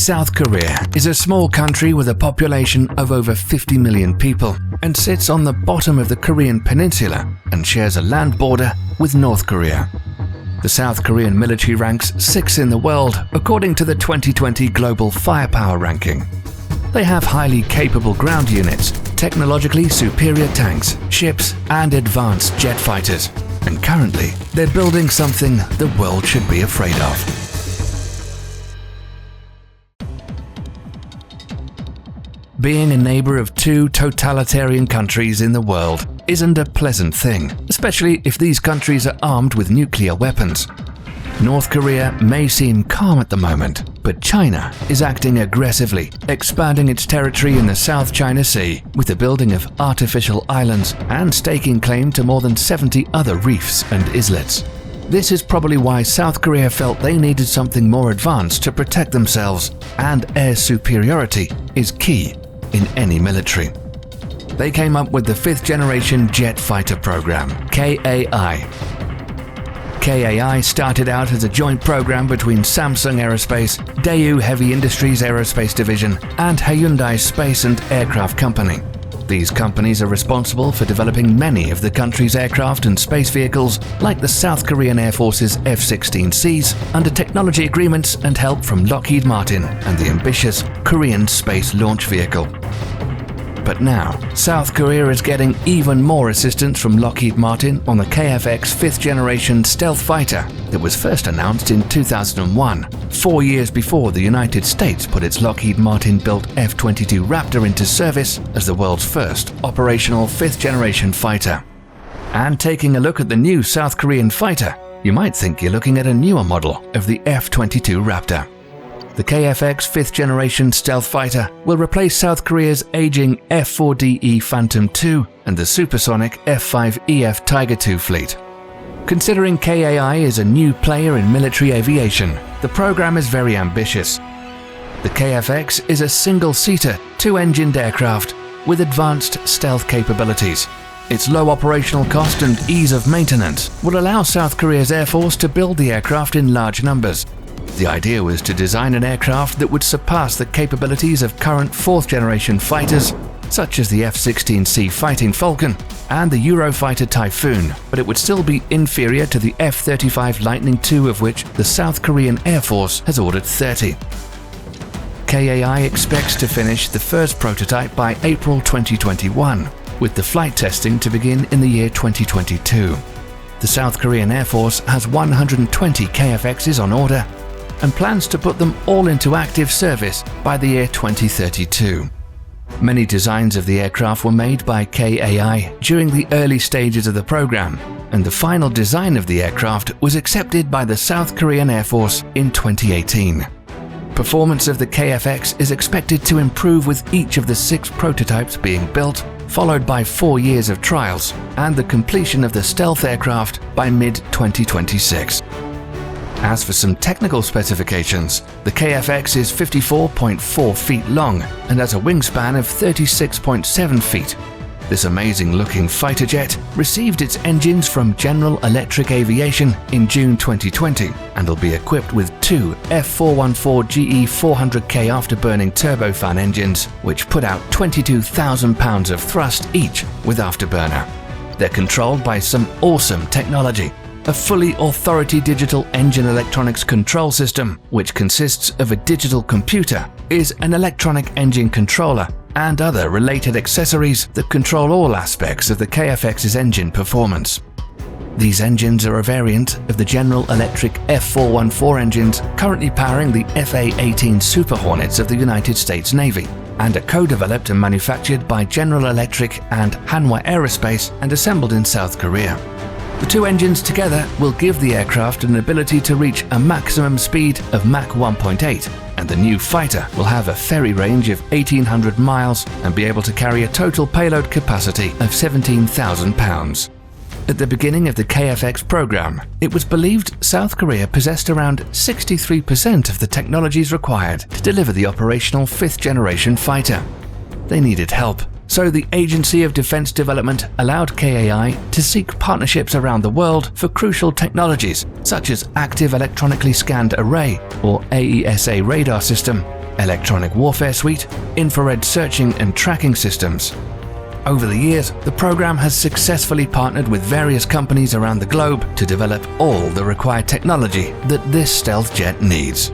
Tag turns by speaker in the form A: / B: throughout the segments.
A: South Korea is a small country with a population of over 50 million people and sits on the bottom of the Korean Peninsula and shares a land border with North Korea. The South Korean military ranks 6th in the world according to the 2020 Global Firepower Ranking. They have highly capable ground units, technologically superior tanks, ships, and advanced jet fighters. And currently, they're building something the world should be afraid of. Being a neighbor of two totalitarian countries in the world isn't a pleasant thing, especially if these countries are armed with nuclear weapons. North Korea may seem calm at the moment, but China is acting aggressively, expanding its territory in the South China Sea with the building of artificial islands and staking claim to more than 70 other reefs and islets. This is probably why South Korea felt they needed something more advanced to protect themselves, and air superiority is key in any military. They came up with the 5th Generation Jet Fighter Program, KAI. KAI started out as a joint program between Samsung Aerospace, Daewoo Heavy Industries Aerospace Division, and Hyundai Space and Aircraft Company. These companies are responsible for developing many of the country's aircraft and space vehicles, like the South Korean Air Force's F-16Cs, under technology agreements and help from Lockheed Martin and the ambitious Korean Space Launch Vehicle. But now, South Korea is getting even more assistance from Lockheed Martin on the KF-X 5th Generation Stealth Fighter that was first announced in 2001, 4 years before the United States put its Lockheed Martin-built F-22 Raptor into service as the world's first operational 5th Generation fighter. And taking a look at the new South Korean fighter, you might think you're looking at a newer model of the F-22 Raptor. The KF-X 5th Generation Stealth Fighter will replace South Korea's aging F-4DE Phantom II and the supersonic F-5EF Tiger II fleet. Considering KAI is a new player in military aviation, the program is very ambitious. The KF-X is a single-seater, two-engined aircraft with advanced stealth capabilities. Its low operational cost and ease of maintenance will allow South Korea's Air Force to build the aircraft in large numbers. The idea was to design an aircraft that would surpass the capabilities of current 4th generation fighters, such as the F-16C Fighting Falcon and the Eurofighter Typhoon, but it would still be inferior to the F-35 Lightning II, of which the South Korean Air Force has ordered 30. KAI expects to finish the first prototype by April 2021, with the flight testing to begin in the year 2022. The South Korean Air Force has 120 KF-Xs on order and plans to put them all into active service by the year 2032. Many designs of the aircraft were made by KAI during the early stages of the program, and the final design of the aircraft was accepted by the South Korean Air Force in 2018. Performance of the KF-X is expected to improve with each of the 6 prototypes being built, followed by 4 years of trials and the completion of the stealth aircraft by mid-2026. As for some technical specifications, the KF-X is 54.4 feet long and has a wingspan of 36.7 feet. This amazing-looking fighter jet received its engines from General Electric Aviation in June 2020 and will be equipped with 2 F414 GE 400K afterburning turbofan engines, which put out 22,000 pounds of thrust each with afterburner. They're controlled by some awesome technology. A fully authority digital engine electronics control system, which consists of a digital computer, is an electronic engine controller, and other related accessories that control all aspects of the KF-X's engine performance. These engines are a variant of the General Electric F414 engines currently powering the FA-18 Super Hornets of the United States Navy, and are co-developed and manufactured by General Electric and Hanwha Aerospace and assembled in South Korea. The 2 engines together will give the aircraft an ability to reach a maximum speed of Mach 1.8, and the new fighter will have a ferry range of 1,800 miles and be able to carry a total payload capacity of 17,000 pounds. At the beginning of the KF-X program, it was believed South Korea possessed around 63% of the technologies required to deliver the operational 5th generation fighter. They needed help, so the Agency of Defense Development allowed KAI to seek partnerships around the world for crucial technologies such as Active Electronically Scanned Array or AESA radar system, electronic warfare suite, infrared searching and tracking systems. Over the years, the program has successfully partnered with various companies around the globe to develop all the required technology that this stealth jet needs.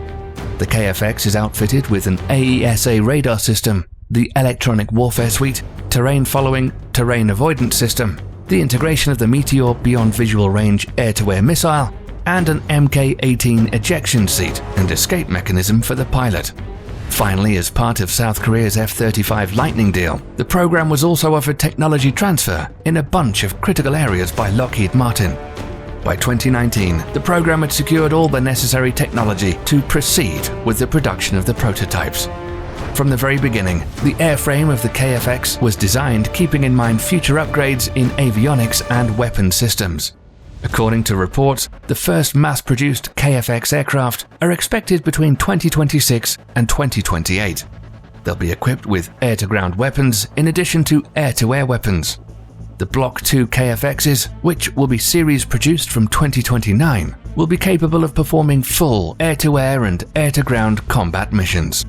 A: The KFX is outfitted with an AESA radar system, the electronic warfare suite, terrain following, terrain avoidance system, the integration of the Meteor beyond visual range air-to-air missile, and an Mk-18 ejection seat and escape mechanism for the pilot. Finally, as part of South Korea's F-35 Lightning deal, the program was also offered technology transfer in a bunch of critical areas by Lockheed Martin. By 2019, the program had secured all the necessary technology to proceed with the production of the prototypes. From the very beginning, the airframe of the KFX was designed keeping in mind future upgrades in avionics and weapon systems. According to reports, the first mass-produced KFX aircraft are expected between 2026 and 2028. They'll be equipped with air-to-ground weapons in addition to air-to-air weapons. The Block 2 KFXs, which will be series produced from 2029, will be capable of performing full air-to-air and air-to-ground combat missions.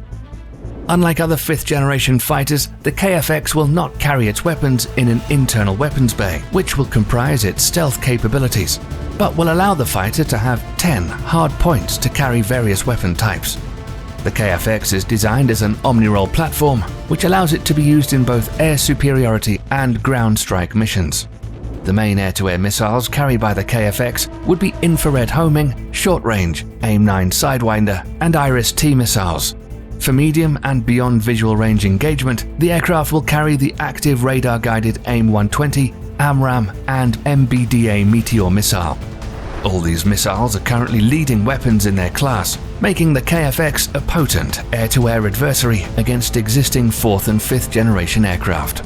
A: Unlike other fifth-generation fighters, the KFX will not carry its weapons in an internal weapons bay, which will comprise its stealth capabilities, but will allow the fighter to have 10 hard points to carry various weapon types. The KFX is designed as an omni-role platform, which allows it to be used in both air superiority and ground strike missions. The main air-to-air missiles carried by the KFX would be infrared homing, short-range, AIM-9 Sidewinder, and Iris-T missiles. For medium and beyond visual range engagement, the aircraft will carry the active radar-guided AIM-120, AMRAAM, and MBDA Meteor missile. All these missiles are currently leading weapons in their class, making the KFX a potent air-to-air adversary against existing 4th and 5th generation aircraft.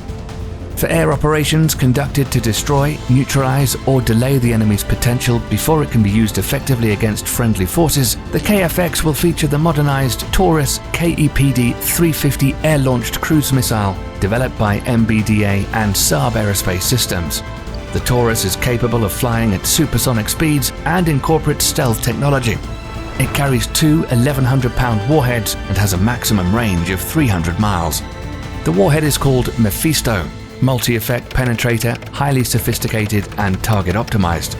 A: For air operations conducted to destroy, neutralize, or delay the enemy's potential before it can be used effectively against friendly forces, the KFX will feature the modernized Taurus KEPD-350 air-launched cruise missile developed by MBDA and Saab Aerospace Systems. The Taurus is capable of flying at supersonic speeds and incorporates stealth technology. It carries two 1,100-pound warheads and has a maximum range of 300 miles. The warhead is called Mephisto, multi-effect penetrator, highly sophisticated and target optimized.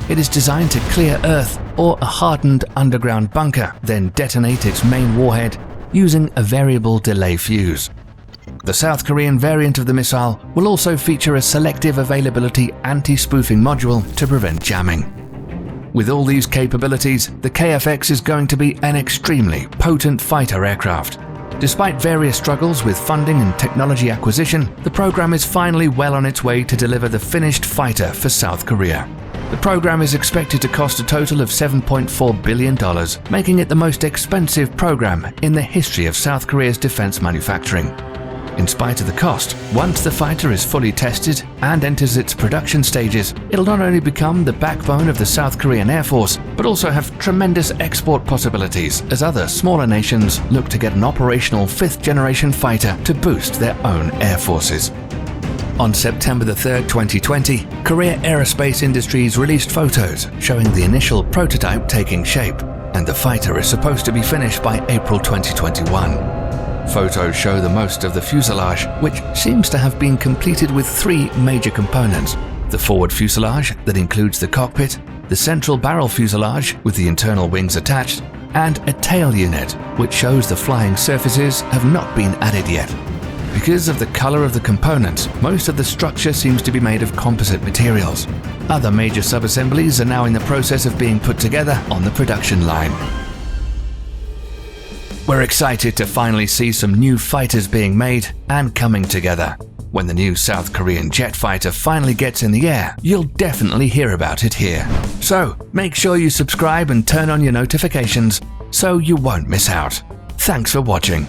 A: It is designed to clear Earth or a hardened underground bunker, then detonate its main warhead using a variable delay fuse. The South Korean variant of the missile will also feature a selective availability anti-spoofing module to prevent jamming. With all these capabilities, the KFX is going to be an extremely potent fighter aircraft. Despite various struggles with funding and technology acquisition, the program is finally well on its way to deliver the finished fighter for South Korea. The program is expected to cost a total of $7.4 billion, making it the most expensive program in the history of South Korea's defense manufacturing. In spite of the cost, once the fighter is fully tested and enters its production stages, it'll not only become the backbone of the South Korean Air Force, but also have tremendous export possibilities as other smaller nations look to get an operational fifth-generation fighter to boost their own air forces. On September 3, 2020, Korea Aerospace Industries released photos showing the initial prototype taking shape, and the fighter is supposed to be finished by April 2021. Photos show the most of the fuselage, which seems to have been completed with three major components: the forward fuselage that includes the cockpit, the central barrel fuselage with the internal wings attached, and a tail unit, which shows the flying surfaces have not been added yet. Because of the color of the components, most of the structure seems to be made of composite materials. Other major subassemblies are now in the process of being put together on the production line. We're excited to finally see some new fighters being made and coming together. When the new South Korean jet fighter finally gets in the air, you'll definitely hear about it here. So, make sure you subscribe and turn on your notifications so you won't miss out. Thanks for watching.